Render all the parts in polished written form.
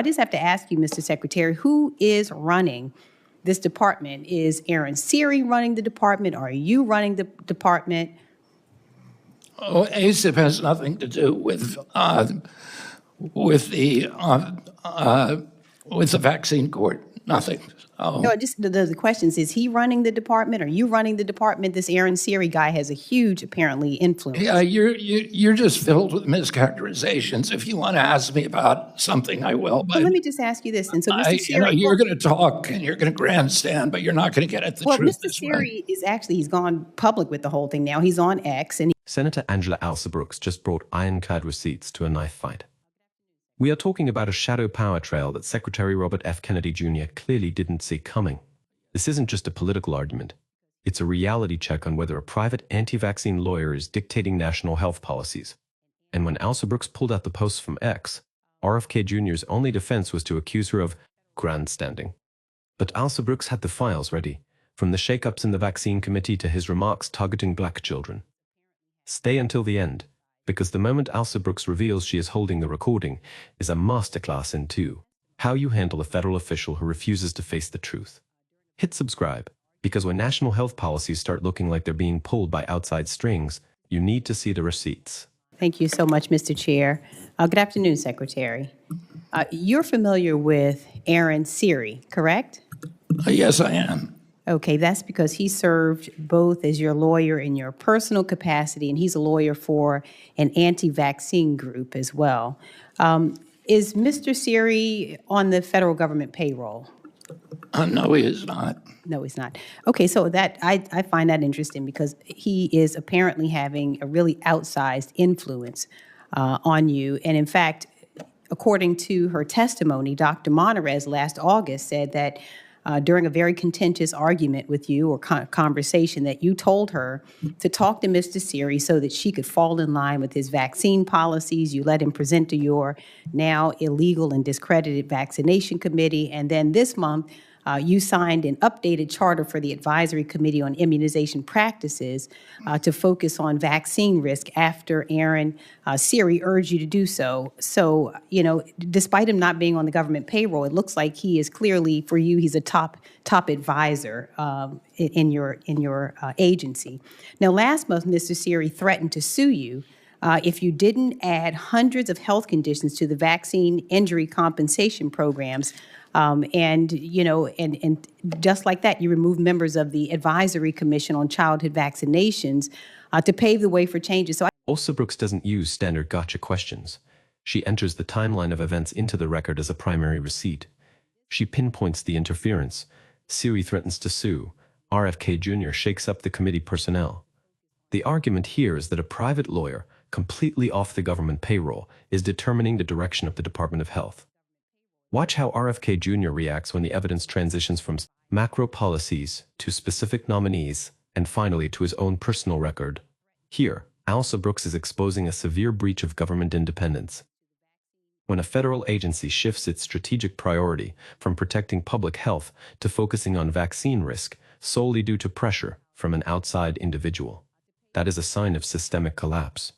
I just have to ask you, Mr. Secretary, who is running this department? Is Aaron Siri running the department? Are you running the department? Oh, ASIP has nothing to do with the vaccine court. Nothing. No, just the questions. Is he running the department? Are you running the department? This Aaron Siri guy has a huge, apparently, influence. Yeah, you're just filled with mischaracterizations. If you want to ask me about something, I will. But let me just ask you this. And so, Mr. Siri, you're going to talk and you're going to grandstand, but you're not going to get at the truth. Well, Mr. Siri is actually, he's gone public with the whole thing now. He's on X. And Senator Angela Alsobrooks just brought ironclad receipts to a knife fight. We are talking about a shadow power trail that Secretary Robert F. Kennedy Jr. clearly didn't see coming. This isn't just a political argument. It's a reality check on whether a private anti-vaccine lawyer is dictating national health policies. And when Alsobrooks pulled out the posts from X, RFK Jr.'s only defense was to accuse her of grandstanding. But Alsobrooks had the files ready, from the shakeups in the vaccine committee to his remarks targeting black children. Stay until the end, because the moment Alsobrooks reveals she is holding the recording is a masterclass in how you handle a federal official who refuses to face the truth. Hit subscribe, because when national health policies start looking like they're being pulled by outside strings, you need to see the receipts. Thank you so much, Mr. Chair. Good afternoon, Secretary. You're familiar with Aaron Siri, correct? Yes, I am. Okay, that's because he served both as your lawyer in your personal capacity, and he's a lawyer for an anti-vaccine group as well. Is Mr. Siri on the federal government payroll? No, he is not. No, he's not. Okay, so that I find that interesting because he is apparently having a really outsized influence on you. And in fact, according to her testimony, Dr. Monterez last August said that during a very contentious argument with you or conversation that you told her to talk to Mr. Siri so that she could fall in line with his vaccine policies. You let him present to your now illegal and discredited vaccination committee. And then this month, you signed an updated charter for the Advisory Committee on Immunization Practices to focus on vaccine risk after Aaron Siri urged you to do so. So, you know, despite him not being on the government payroll, it looks like he is clearly, for you, he's a top advisor in your agency. Now, last month, Mr. Siri threatened to sue you if you didn't add hundreds of health conditions to the vaccine injury compensation programs. And just like that, you removed members of the Advisory Commission on Childhood Vaccinations to pave the way for changes. Alsobrooks doesn't use standard gotcha questions. She enters the timeline of events into the record as a primary receipt. She pinpoints the interference. Siri threatens to sue. RFK Jr. shakes up the committee personnel. The argument here is that a private lawyer, completely off the government payroll, is determining the direction of the Department of Health. Watch how RFK Jr. reacts when the evidence transitions from macro policies to specific nominees and finally to his own personal record. Here, Alsobrooks is exposing a severe breach of government independence. When a federal agency shifts its strategic priority from protecting public health to focusing on vaccine risk solely due to pressure from an outside individual, that is a sign of systemic collapse.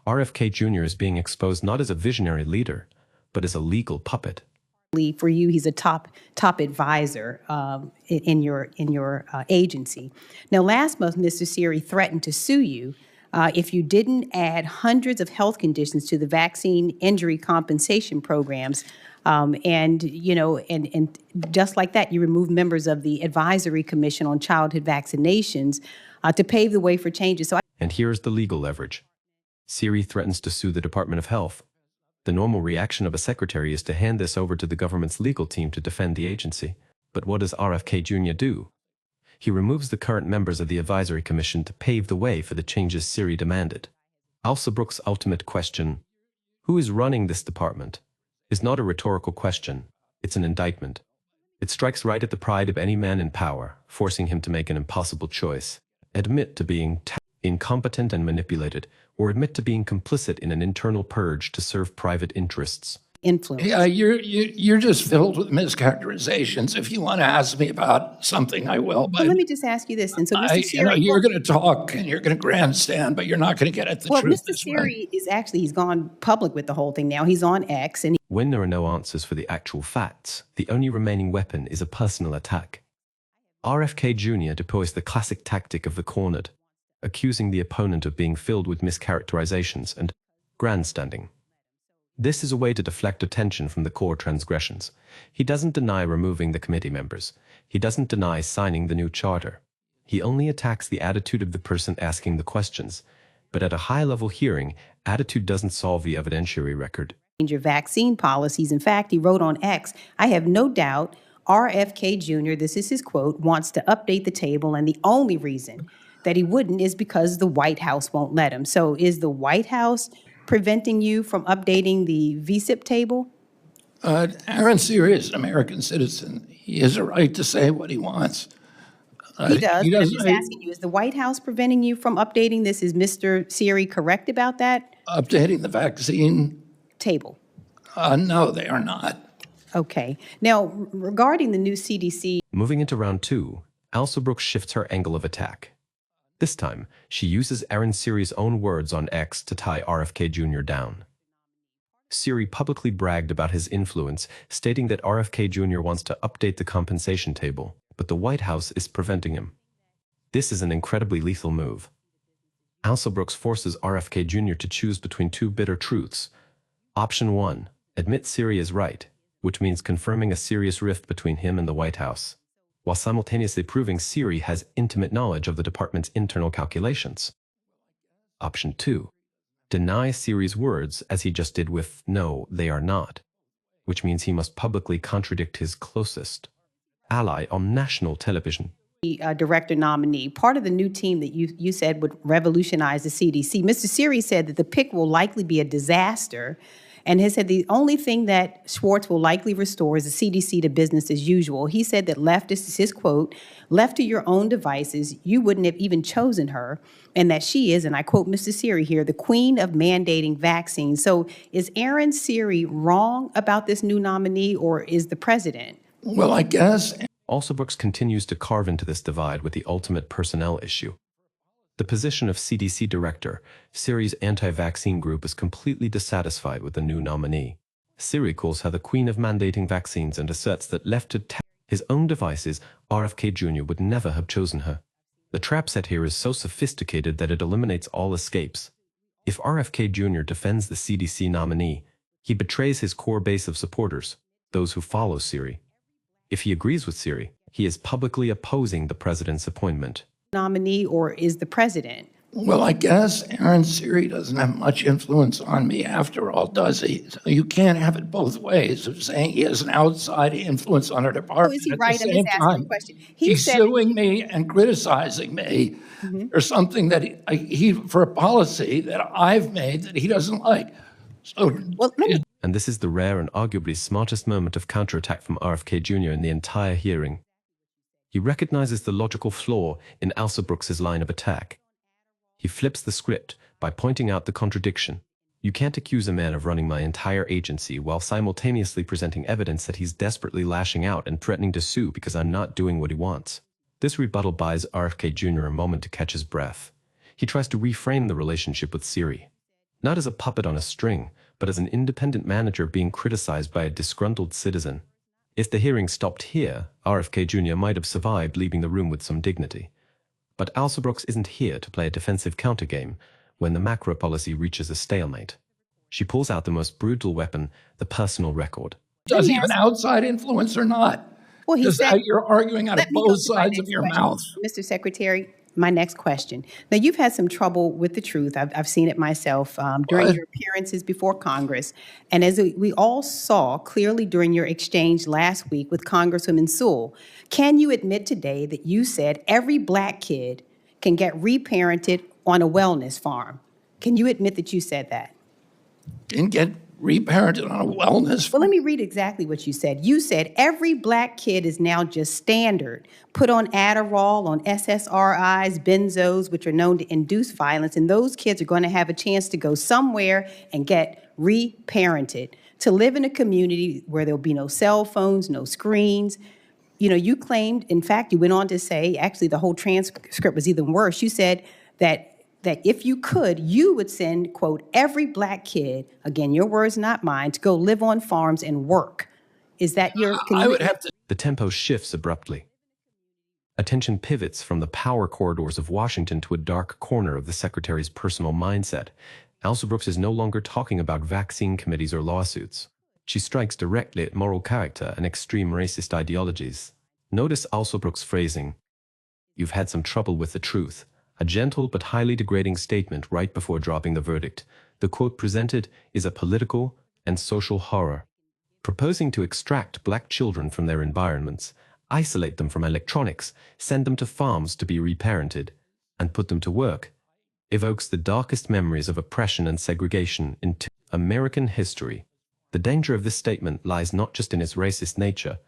RFK Jr. is being exposed not as a visionary leader, but as a legal puppet. For you, he's a top advisor in your agency. Now, last month, Mr. Siri threatened to sue you if you didn't add hundreds of health conditions to the vaccine injury compensation programs. And just like that, you removed members of the Advisory Commission on Childhood Vaccinations to pave the way for changes. And here's the legal leverage. Siri threatens to sue the Department of Health. The normal reaction of a secretary is to hand this over to the government's legal team to defend the agency. But what does RFK Jr. do? He removes the current members of the Advisory Commission to pave the way for the changes Siri demanded. Alsobrooks' ultimate question, who is running this department, is not a rhetorical question, it's an indictment. It strikes right at the pride of any man in power, forcing him to make an impossible choice. Admit to being incompetent and manipulated, or admit to being complicit in an internal purge to serve private interests. influence. Yeah, you're just filled with mischaracterizations. If you want to ask me about something, I will. Well, But let me just ask you this. And so, Mr. Siri, you're going to talk and you're going to grandstand, but you're not going to get at the well, truth Mr. this way. Siri is actually, he's gone public with the whole thing now. He's on X, and When there are no answers for the actual facts, the only remaining weapon is a personal attack. RFK Jr. deploys the classic tactic of the cornered, accusing the opponent of being filled with mischaracterizations and grandstanding. This is a way to deflect attention from the core transgressions. He doesn't deny removing the committee members. He doesn't deny signing the new charter. He only attacks the attitude of the person asking the questions. But at a high-level hearing, attitude doesn't solve the evidentiary record. your vaccine policies. In fact, he wrote on X, I have no doubt RFK Jr., this is his quote, wants to update the table, and the only reason that he wouldn't is because the White House won't let him. So is the White House preventing you from updating the VSIP table? Aaron Siri is an American citizen. He has a right to say what he wants. He does. But I'm doesn't- just asking you, is the White House preventing you from updating this? Is Mr. Siri correct about that Updating the vaccine? table? No, they are not. Okay. Now, regarding the new CDC, Moving into round 2, Alsobrooks shifts her angle of attack. This time, she uses Aaron Siri's own words on X to tie RFK Jr. down. Siri publicly bragged about his influence, stating that RFK Jr. wants to update the compensation table, but the White House is preventing him. This is an incredibly lethal move. Alsobrooks forces RFK Jr. to choose between two bitter truths. Option 1, admit Siri is right, which means confirming a serious rift between him and the White House, while simultaneously proving Siri has intimate knowledge of the department's internal calculations. Option 2, deny Siri's words as he just did with no, they are not, which means he must publicly contradict his closest ally on national television. director nominee, part of the new team that you said would revolutionize the CDC. Mr. Siri said that the pick will likely be a disaster, and has said the only thing that Schwartz will likely restore is the CDC to business as usual. He said that this is his quote, left to your own devices, you wouldn't have even chosen her, and that she is, and I quote Mr. Siri here, the queen of mandating vaccines. So is Aaron Siri wrong about this new nominee, or is the president? Well, I guess. Alsobrooks continues to carve into this divide with the ultimate personnel issue. The position of CDC director, Siri's anti-vaccine group is completely dissatisfied with the new nominee. Siri calls her the queen of mandating vaccines and asserts that left to his own devices, RFK Jr. would never have chosen her. The trap set here is so sophisticated that it eliminates all escapes. If RFK Jr. defends the CDC nominee, he betrays his core base of supporters, those who follow Siri. If he agrees with Siri, he is publicly opposing the president's appointment. Nominee, or is the president? Well, I guess Aaron Siri doesn't have much influence on me after all, does he? So you can't have it both ways of saying he has an outside influence on our department. Oh, is he at right? the I'm same just asking time, a question. He's said suing me and criticizing me or something that he for a policy that I've made that he doesn't like. So well, let me And this is the rare and arguably smartest moment of counterattack from RFK Jr. in the entire hearing. He recognizes the logical flaw in Alsobrooks' line of attack. He flips the script by pointing out the contradiction. You can't accuse a man of running my entire agency while simultaneously presenting evidence that he's desperately lashing out and threatening to sue because I'm not doing what he wants. This rebuttal buys RFK Jr. a moment to catch his breath. He tries to reframe the relationship with Siri, not as a puppet on a string, but as an independent manager being criticized by a disgruntled citizen. If the hearing stopped here, RFK Jr. might have survived, leaving the room with some dignity. But Alsobrooks isn't here to play a defensive countergame when the macro policy reaches a stalemate. She pulls out the most brutal weapon, the personal record. does he have an outside influence or not? Well, he Because said, you're arguing out of let me go both to my sides of next your question. mouth. Mr. Secretary, my next question. Now, you've had some trouble with the truth. I've seen it myself during What? your appearances before Congress. And as we all saw clearly during your exchange last week with Congresswoman Sewell, can you admit today that you said every black kid can get reparented on a wellness farm? Can you admit that you said that? Didn't get reparented on a wellness. Well, let me read exactly what you said. You said every black kid is now just standard, put on Adderall, on SSRIs, benzos, which are known to induce violence, and those kids are going to have a chance to go somewhere and get reparented. to live in a community where there'll be no cell phones, no screens. You know, you claimed, in fact, you went on to say, actually, the whole transcript was even worse. You said that if you could, you would send, quote, every black kid, again, your words, not mine, to go live on farms and work. Is that your I would have to. The tempo shifts abruptly. Attention pivots from the power corridors of Washington to a dark corner of the secretary's personal mindset. Alsobrooks is no longer talking about vaccine committees or lawsuits. She strikes directly at moral character and extreme racist ideologies. Notice Alsobrooks' phrasing. You've had some trouble with the truth. A gentle but highly degrading statement right before dropping the verdict. The quote presented is a political and social horror. Proposing to extract black children from their environments, isolate them from electronics, send them to farms to be reparented, and put them to work, evokes the darkest memories of oppression and segregation in American history. The danger of this statement lies not just in its racist nature,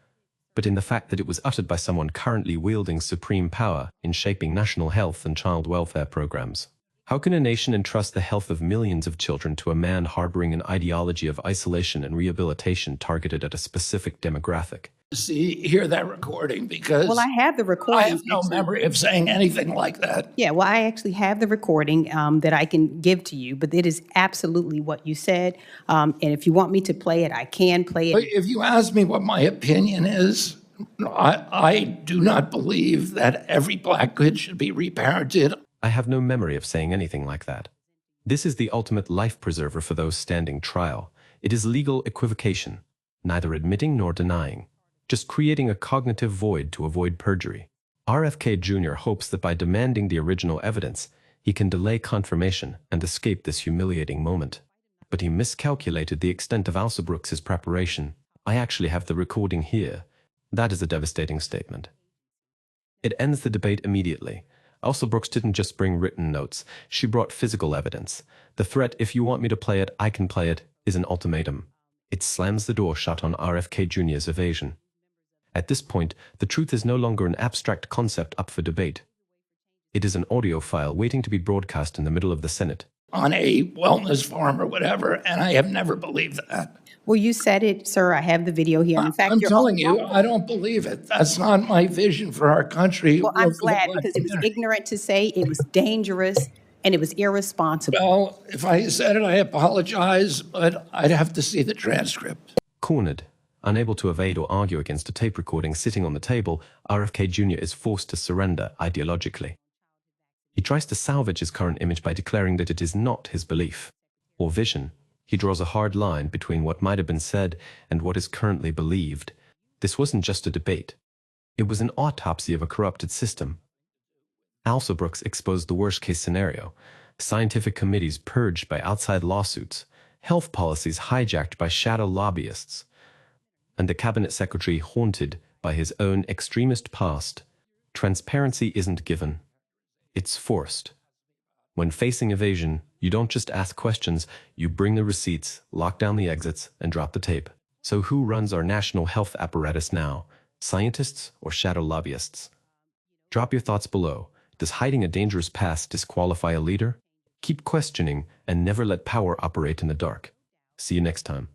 but in the fact that it was uttered by someone currently wielding supreme power in shaping national health and child welfare programs. How can a nation entrust the health of millions of children to a man harboring an ideology of isolation and rehabilitation targeted at a specific demographic? Hear that recording, because Well, I have the recording. I have no memory of saying anything like that. Yeah, well, I actually have the recording that I can give to you, but it is absolutely what you said. And if you want me to play it, I can play it. But if you ask me what my opinion is, I do not believe that every black kid should be reparented. I have no memory of saying anything like that. This is the ultimate life preserver for those standing trial. It is legal equivocation, neither admitting nor denying, just creating a cognitive void to avoid perjury. RFK Jr. hopes that by demanding the original evidence, he can delay confirmation and escape this humiliating moment. But he miscalculated the extent of Alsobrooks' preparation. I actually have the recording here. That is a devastating statement. It ends the debate immediately. Alsobrooks didn't just bring written notes, she brought physical evidence. The threat, if you want me to play it, I can play it, is an ultimatum. It slams the door shut on RFK Jr.'s evasion. At this point, the truth is no longer an abstract concept up for debate. It is an audio file waiting to be broadcast in the middle of the Senate. On a wellness farm or whatever, and I have never believed that. Well, you said it, sir. I have the video here. In fact, I'm you're telling you, I don't believe it. That's not my vision for our country. Well, or I'm for the glad black because it was community. ignorant to say, it was dangerous, and it was irresponsible. Well, if I said it, I apologize, but I'd have to see the transcript. Cornered, unable to evade or argue against a tape recording sitting on the table, RFK Jr. is forced to surrender ideologically. He tries to salvage his current image by declaring that it is not his belief or vision. He draws a hard line between what might have been said and what is currently believed. This wasn't just a debate. It was an autopsy of a corrupted system. Alsobrooks exposed the worst-case scenario: scientific committees purged by outside lawsuits, health policies hijacked by shadow lobbyists, and the cabinet secretary haunted by his own extremist past. Transparency isn't given. It's forced. When facing evasion, you don't just ask questions, you bring the receipts, lock down the exits, and drop the tape. So who runs our national health apparatus now? Scientists or shadow lobbyists? Drop your thoughts below. Does hiding a dangerous past disqualify a leader? Keep questioning and never let power operate in the dark. See you next time.